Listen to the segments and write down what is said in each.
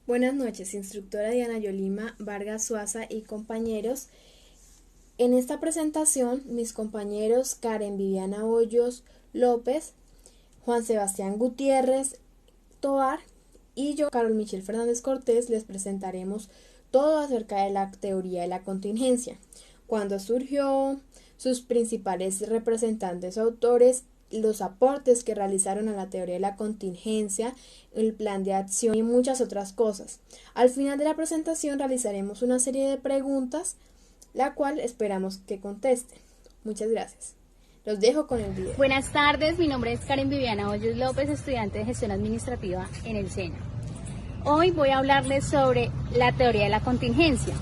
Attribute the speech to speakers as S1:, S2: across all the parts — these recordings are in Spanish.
S1: Buenas noches, instructora Diana Yolima Vargas Suaza y compañeros. En esta presentación, mis compañeros Karen Viviana Hoyos López, Juan Sebastián Gutiérrez Tovar y yo, Carol Michelle Fernández Cortés, les presentaremos todo acerca de la teoría de la contingencia, cuándo surgió, sus principales representantes o autores, los aportes que realizaron a la teoría de la contingencia, el plan de acción y muchas otras cosas. Al final de la presentación realizaremos una serie de preguntas, la cual esperamos que contesten. Muchas gracias. Los dejo con el video.
S2: Buenas tardes, mi nombre es Karen Viviana Hoyos López, estudiante de Gestión Administrativa en el SENA. Hoy voy a hablarles sobre la teoría de la contingencia.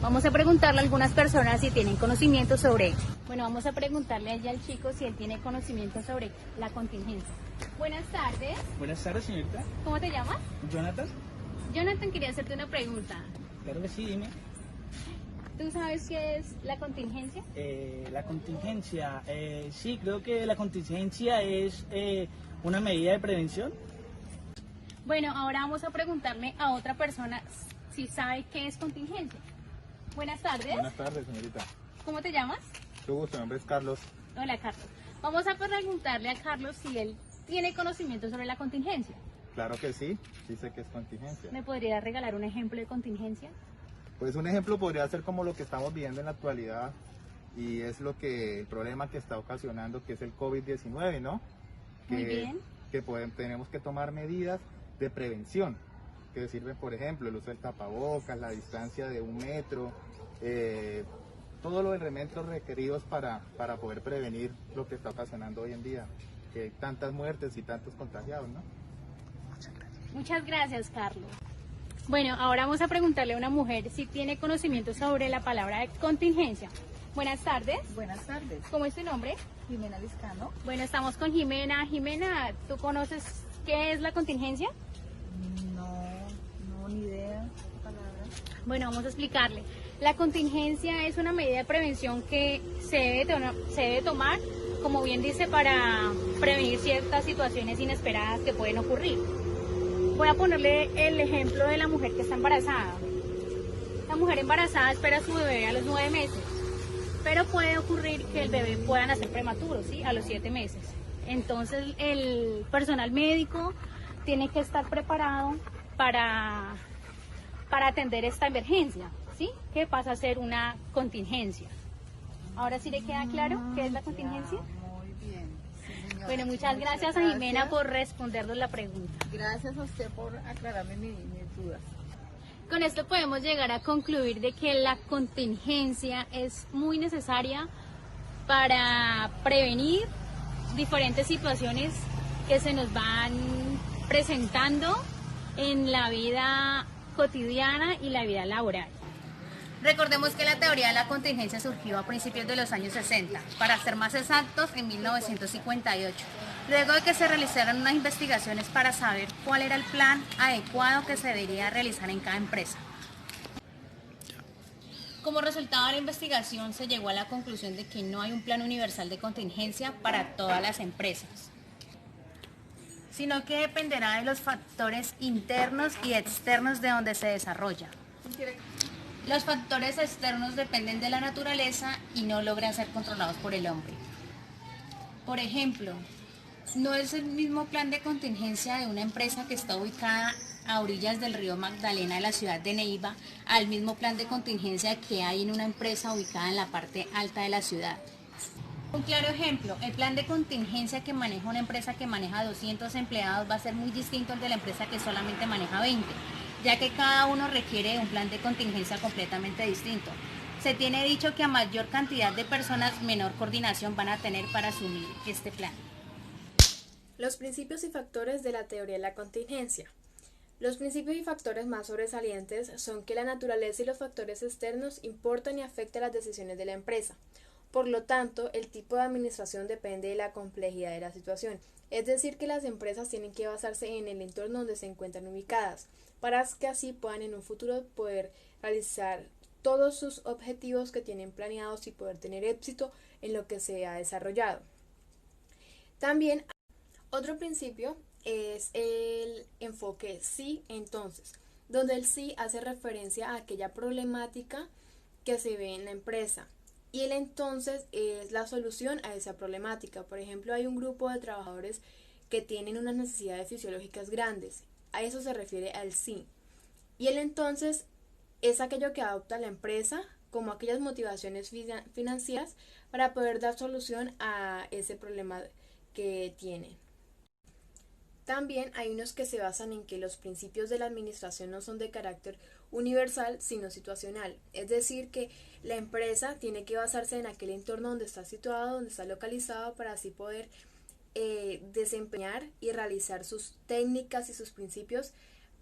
S2: Vamos a preguntarle a algunas personas si tienen conocimiento sobre ello. Bueno, vamos a preguntarle allá al chico si él tiene conocimiento sobre la contingencia. Buenas tardes.
S3: Buenas tardes, señorita.
S2: ¿Cómo te llamas?
S3: Jonathan.
S2: Jonathan, quería hacerte una pregunta.
S3: Claro que sí, dime.
S2: ¿Tú sabes qué es la contingencia?
S3: La contingencia, sí, creo que la contingencia es una medida de prevención.
S2: Bueno, ahora vamos a preguntarle a otra persona si sabe qué es contingencia. Buenas tardes.
S4: Buenas tardes, señorita.
S2: ¿Cómo te llamas?
S4: Mucho gusto, mi nombre es Carlos.
S2: Hola, Carlos. Vamos a preguntarle a Carlos si él tiene conocimiento sobre la contingencia.
S4: Claro que sí sé que es contingencia.
S2: ¿Me podría regalar un ejemplo de contingencia?
S4: Pues un ejemplo podría ser como lo que estamos viviendo en la actualidad y es el problema que está ocasionando, que es el COVID-19, ¿no?
S2: Muy bien.
S4: Tenemos que tomar medidas de prevención, que sirven, por ejemplo, el uso del tapabocas, la distancia de 1 metro, todos los elementos requeridos para poder prevenir lo que está ocasionando hoy en día, que hay tantas muertes y tantos contagiados, ¿no?
S2: Muchas gracias, Carlos. Bueno, ahora vamos a preguntarle a una mujer si tiene conocimiento sobre la palabra de contingencia. Buenas tardes.
S5: Buenas tardes,
S2: ¿Cómo es tu nombre?
S5: Jimena Liscano.
S2: Bueno, estamos con Jimena. Jimena, ¿tú conoces qué es la contingencia?
S5: No, ni idea, palabra.
S2: Bueno, vamos a explicarle. La contingencia es una medida de prevención que se debe tomar, como bien dice, para prevenir ciertas situaciones inesperadas que pueden ocurrir. Voy a ponerle el ejemplo de la mujer que está embarazada. La mujer embarazada espera a su bebé a los 9 meses, pero puede ocurrir que el bebé pueda nacer prematuro, ¿sí? A los 7 meses. Entonces el personal médico tiene que estar preparado para atender esta emergencia, ¿sí? Que pasa a ser una contingencia. Ahora sí le queda claro qué es la contingencia.
S5: Muy bien. Sí, señora.
S2: Bueno, muchas gracias a Jimena por respondernos la pregunta.
S5: Gracias a usted por aclararme mis dudas.
S2: Con esto podemos llegar a concluir de que la contingencia es muy necesaria para prevenir diferentes situaciones que se nos van presentando en la vida cotidiana y la vida laboral. Recordemos que la teoría de la contingencia surgió a principios de los años 60, para ser más exactos en 1958, luego de que se realizaron unas investigaciones para saber cuál era el plan adecuado que se debería realizar en cada empresa. Como resultado de la investigación se llegó a la conclusión de que no hay un plan universal de contingencia para todas las empresas, sino que dependerá de los factores internos y externos de donde se desarrolla. Los factores externos dependen de la naturaleza y no logran ser controlados por el hombre. Por ejemplo, no es el mismo plan de contingencia de una empresa que está ubicada a orillas del río Magdalena de la ciudad de Neiva al mismo plan de contingencia que hay en una empresa ubicada en la parte alta de la ciudad. Un claro ejemplo, el plan de contingencia que maneja una empresa que maneja 200 empleados va a ser muy distinto al de la empresa que solamente maneja 20, ya que cada uno requiere un plan de contingencia completamente distinto. Se tiene dicho que a mayor cantidad de personas, menor coordinación van a tener para asumir este plan.
S1: Los principios y factores de la teoría de la contingencia. Los principios y factores más sobresalientes son que la naturaleza y los factores externos importan y afectan las decisiones de la empresa. Por lo tanto, el tipo de administración depende de la complejidad de la situación, es decir, que las empresas tienen que basarse en el entorno donde se encuentran ubicadas, para que así puedan en un futuro poder realizar todos sus objetivos que tienen planeados y poder tener éxito en lo que se ha desarrollado. También otro principio es el enfoque sí, entonces, donde el sí hace referencia a aquella problemática que se ve en la empresa. Y el entonces es la solución a esa problemática. Por ejemplo, hay un grupo de trabajadores que tienen unas necesidades fisiológicas grandes. A eso se refiere al sí. Y el entonces es aquello que adopta la empresa como aquellas motivaciones financieras para poder dar solución a ese problema que tienen. También hay unos que se basan en que los principios de la administración no son de carácter universal, sino situacional. Es decir, que la empresa tiene que basarse en aquel entorno donde está situado, donde está localizado, para así poder desempeñar y realizar sus técnicas y sus principios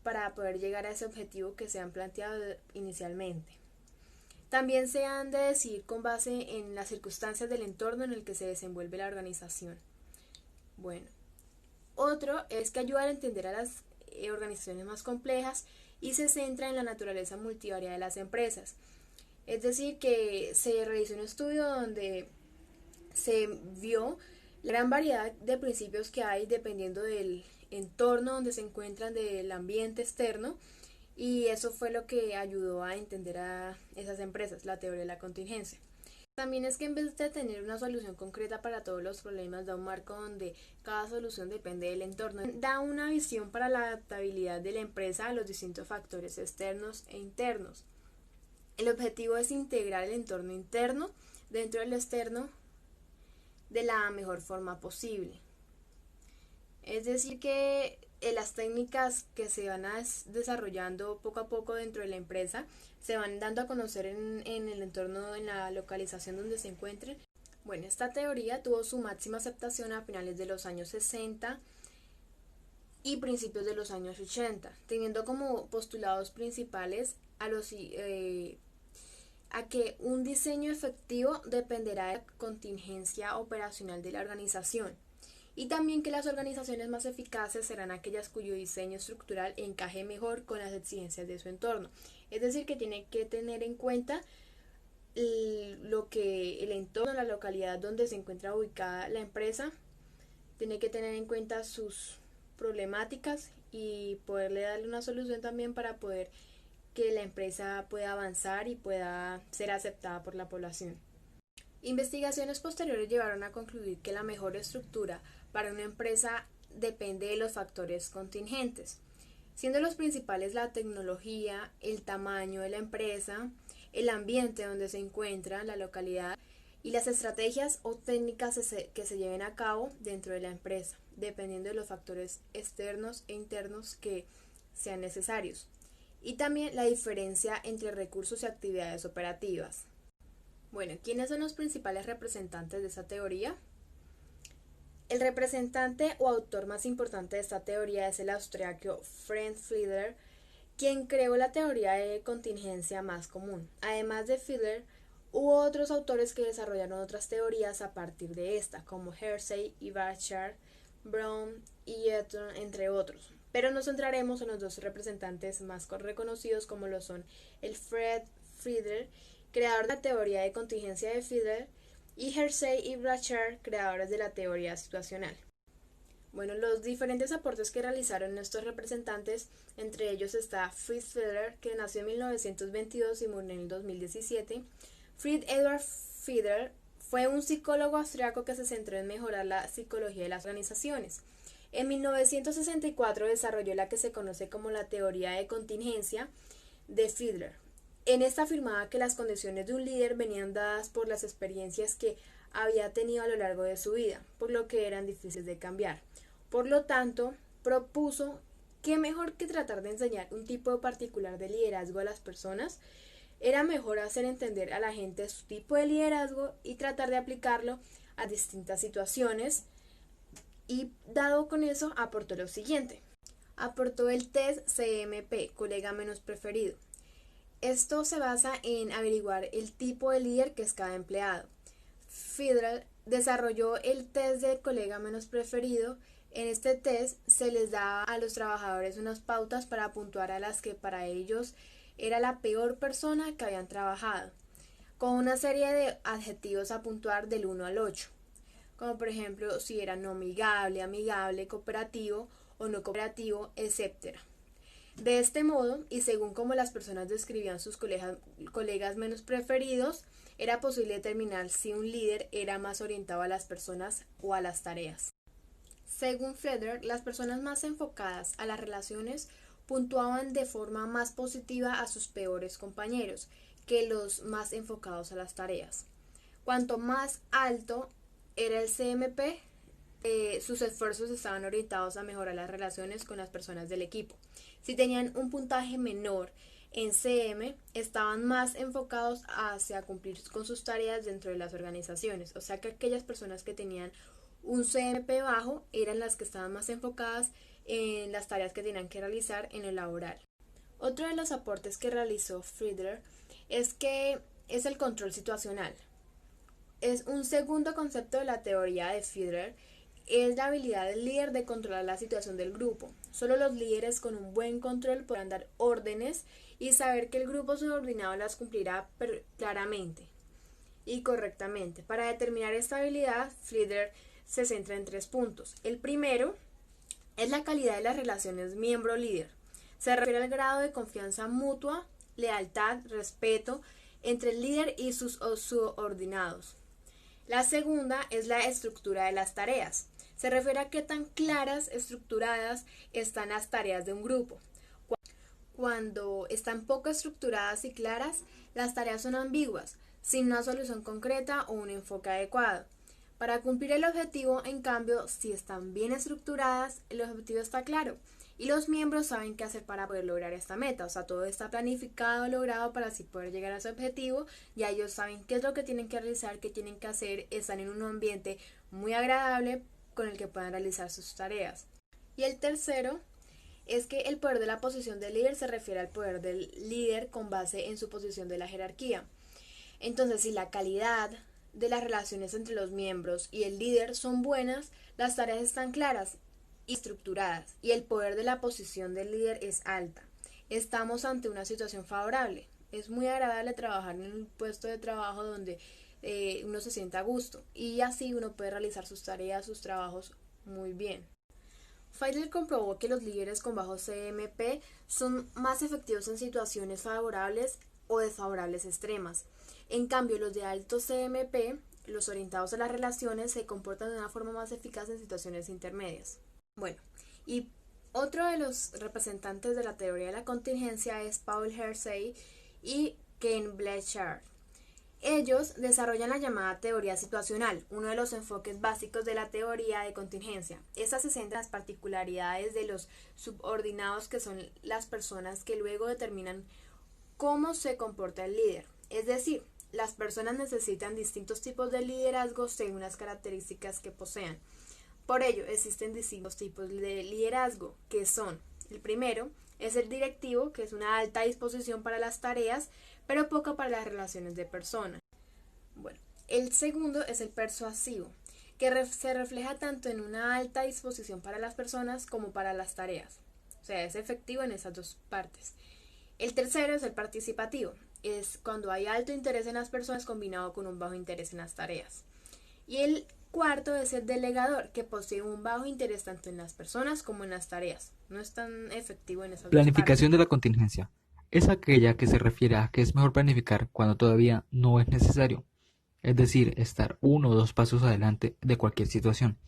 S1: para poder llegar a ese objetivo que se han planteado inicialmente. También se han de decidir con base en las circunstancias del entorno en el que se desenvuelve la organización. Bueno, otro es que ayuda a entender a las organizaciones más complejas y se centra en la naturaleza multivariada de las empresas. Es decir, que se realizó un estudio donde se vio la gran variedad de principios que hay dependiendo del entorno donde se encuentran, del ambiente externo, y eso fue lo que ayudó a entender a esas empresas, la teoría de la contingencia. También es que en vez de tener una solución concreta para todos los problemas, da un marco donde cada solución depende del entorno. Da una visión para la adaptabilidad de la empresa a los distintos factores externos e internos. El objetivo es integrar el entorno interno dentro del externo de la mejor forma posible. Es decir, que las técnicas que se van desarrollando poco a poco dentro de la empresa se van dando a conocer en el entorno, en la localización donde se encuentren. Bueno, esta teoría tuvo su máxima aceptación a finales de los años 60 y principios de los años 80, teniendo como postulados principales a que un diseño efectivo dependerá de la contingencia operacional de la organización, y también que las organizaciones más eficaces serán aquellas cuyo diseño estructural encaje mejor con las exigencias de su entorno. Es decir, que tiene que tener en cuenta el entorno, la localidad donde se encuentra ubicada la empresa, tiene que tener en cuenta sus problemáticas y poderle darle una solución también para poder que la empresa pueda avanzar y pueda ser aceptada por la población. Investigaciones posteriores llevaron a concluir que la mejor estructura para una empresa depende de los factores contingentes, siendo los principales la tecnología, el tamaño de la empresa, el ambiente donde se encuentra, la localidad y las estrategias o técnicas que se lleven a cabo dentro de la empresa, dependiendo de los factores externos e internos que sean necesarios, y también la diferencia entre recursos y actividades operativas. Bueno, ¿quiénes son los principales representantes de esta teoría? El representante o autor más importante de esta teoría es el austriaco Frank Fiedler, quien creó la teoría de contingencia más común. Además de Fiedler, hubo otros autores que desarrollaron otras teorías a partir de esta, como Hersey y Bachar, Brown y Eaton, entre otros. Pero nos centraremos en los dos representantes más reconocidos, como lo son el Fred Fiedler, creador de la teoría de contingencia de Fiedler, y Hersey y Bachar, creadores de la teoría situacional. Bueno, los diferentes aportes que realizaron estos representantes, entre ellos está Fritz Fiedler, que nació en 1922 y murió en el 2017. Fritz Edward Fiedler fue un psicólogo austriaco que se centró en mejorar la psicología de las organizaciones. En 1964 desarrolló la que se conoce como la teoría de contingencia de Fiedler. En esta afirmaba que las condiciones de un líder venían dadas por las experiencias que había tenido a lo largo de su vida, por lo que eran difíciles de cambiar. Por lo tanto, propuso que mejor que tratar de enseñar un tipo particular de liderazgo a las personas, era mejor hacer entender a la gente su tipo de liderazgo y tratar de aplicarlo a distintas situaciones, y dado con eso aportó lo siguiente. Aportó el test CMP, colega menos preferido. Esto se basa en averiguar el tipo de líder que es cada empleado. Fiedler desarrolló el test de colega menos preferido. En este test se les da a los trabajadores unas pautas para puntuar a las que para ellos era la peor persona que habían trabajado, con una serie de adjetivos a puntuar del 1 al 8, como por ejemplo si era no amigable, amigable, cooperativo o no cooperativo, etc. De este modo, y según como las personas describían sus colegas menos preferidos, era posible determinar si un líder era más orientado a las personas o a las tareas. Según Friedler, las personas más enfocadas a las relaciones puntuaban de forma más positiva a sus peores compañeros que los más enfocados a las tareas. Cuanto más alto era el CMP, sus esfuerzos estaban orientados a mejorar las relaciones con las personas del equipo. Si tenían un puntaje menor en CM, estaban más enfocados hacia cumplir con sus tareas dentro de las organizaciones. O sea que aquellas personas que tenían un CMP bajo eran las que estaban más enfocadas en las tareas que tenían que realizar en el laboral. Otro de los aportes que realizó Friedler es el control situacional. Es un segundo concepto de la teoría de Friedler. Es la habilidad del líder de controlar la situación del grupo. Solo los líderes con un buen control podrán dar órdenes y saber que el grupo subordinado las cumplirá claramente y correctamente. Para determinar esta habilidad, Friedler se centra en 3 puntos. El primero es la calidad de las relaciones miembro-líder. Se refiere al grado de confianza mutua, lealtad, respeto entre el líder y sus subordinados. La segunda es la estructura de las tareas. Se refiere a qué tan claras, estructuradas están las tareas de un grupo. Cuando están poco estructuradas y claras, las tareas son ambiguas, sin una solución concreta o un enfoque adecuado. Para cumplir el objetivo, en cambio, si están bien estructuradas, el objetivo está claro y los miembros saben qué hacer para poder lograr esta meta. O sea, todo está planificado, logrado para así poder llegar a ese objetivo. Ya ellos saben qué es lo que tienen que realizar, qué tienen que hacer, están en un ambiente muy agradable con el que puedan realizar sus tareas. Y el tercero es que el poder de la posición del líder se refiere al poder del líder con base en su posición de la jerarquía. Entonces, si la calidad de las relaciones entre los miembros y el líder son buenas, las tareas están claras y estructuradas y el poder de la posición del líder es alta. Estamos ante una situación favorable. Es muy agradable trabajar en un puesto de trabajo donde uno se sienta a gusto y así uno puede realizar sus tareas, sus trabajos muy bien. Friedler comprobó que los líderes con bajo CMP son más efectivos en situaciones favorables o desfavorables extremas. En cambio, los de alto CMP, los orientados a las relaciones, se comportan de una forma más eficaz en situaciones intermedias. Bueno, y otro de los representantes de la teoría de la contingencia es Paul Hersey y Ken Blanchard. Ellos desarrollan la llamada teoría situacional, uno de los enfoques básicos de la teoría de contingencia. Esta se centra en las particularidades de los subordinados, que son las personas que luego determinan cómo se comporta el líder. Es decir, las personas necesitan distintos tipos de liderazgo según las características que posean. Por ello, existen distintos tipos de liderazgo, que son: el primero es el directivo, que es una alta disposición para las tareas, pero poca para las relaciones de personas. Bueno, el segundo es el persuasivo, que se refleja tanto en una alta disposición para las personas como para las tareas. O sea, es efectivo en esas dos partes. El tercero es el participativo, es cuando hay alto interés en las personas combinado con un bajo interés en las tareas. Y el cuarto es el delegador, que posee un bajo interés tanto en las personas como en las tareas. No es tan efectivo en esas dos
S6: Planificación
S1: partes.
S6: de la contingencia. Es aquella que se refiere a que es mejor planificar cuando todavía no es necesario, es decir, estar 1 o 2 pasos adelante de cualquier situación.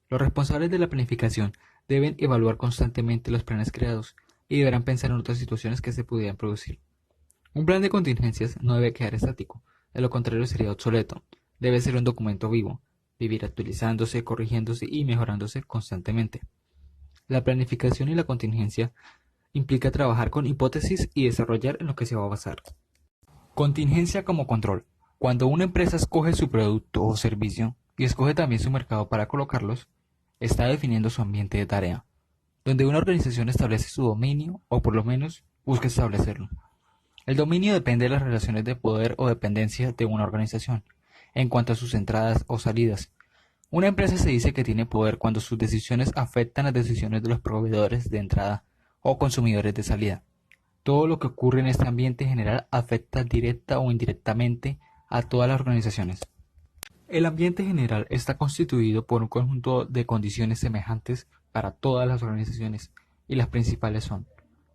S6: Los responsables de la planificación deben evaluar constantemente los planes creados y deberán pensar en otras situaciones que se pudieran producir. Un plan de contingencias no debe quedar estático, de lo contrario sería obsoleto. Debe ser un documento vivo, vivir actualizándose, corrigiéndose y mejorándose constantemente. La planificación y la contingencia implica trabajar con hipótesis y desarrollar en lo que se va a basar. Contingencia como control. Cuando una empresa escoge su producto o servicio y escoge también su mercado para colocarlos, está definiendo su ambiente de tarea, donde una organización establece su dominio o por lo menos busca establecerlo. El dominio depende de las relaciones de poder o dependencia de una organización, en cuanto a sus entradas o salidas. Una empresa se dice que tiene poder cuando sus decisiones afectan las decisiones de los proveedores de entrada o consumidores de salida. Todo lo que ocurre en este ambiente general afecta directa o indirectamente a todas las organizaciones. El ambiente general está constituido por un conjunto de condiciones semejantes para todas las organizaciones y las principales son: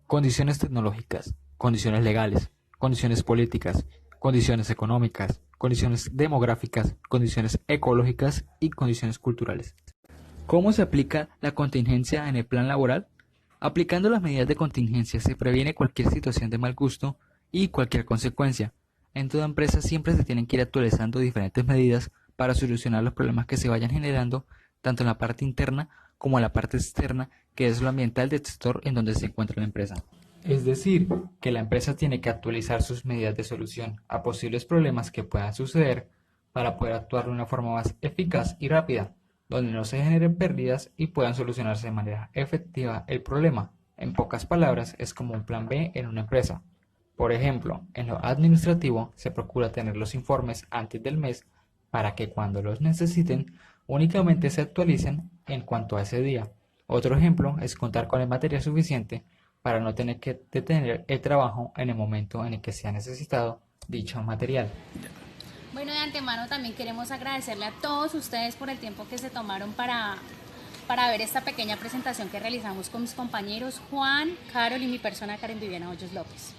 S6: condiciones tecnológicas, condiciones legales, condiciones políticas, condiciones económicas, condiciones demográficas, condiciones ecológicas y condiciones culturales. ¿Cómo se aplica la contingencia en el plan laboral? Aplicando las medidas de contingencia se previene cualquier situación de mal gusto y cualquier consecuencia. En toda empresa siempre se tienen que ir actualizando diferentes medidas para solucionar los problemas que se vayan generando, tanto en la parte interna como en la parte externa, que es lo ambiental del sector en donde se encuentra la empresa. Es decir, que la empresa tiene que actualizar sus medidas de solución a posibles problemas que puedan suceder para poder actuar de una forma más eficaz y rápida, donde no se generen pérdidas y puedan solucionarse de manera efectiva el problema. En pocas palabras, es como un plan B en una empresa. Por ejemplo, en lo administrativo se procura tener los informes antes del mes para que cuando los necesiten únicamente se actualicen en cuanto a ese día. Otro ejemplo es contar con el material suficiente para no tener que detener el trabajo en el momento en el que sea necesitado dicho material.
S2: Bueno, de antemano también queremos agradecerle a todos ustedes por el tiempo que se tomaron para ver esta pequeña presentación que realizamos con mis compañeros Juan, Carol y mi persona Karen Viviana Hoyos López.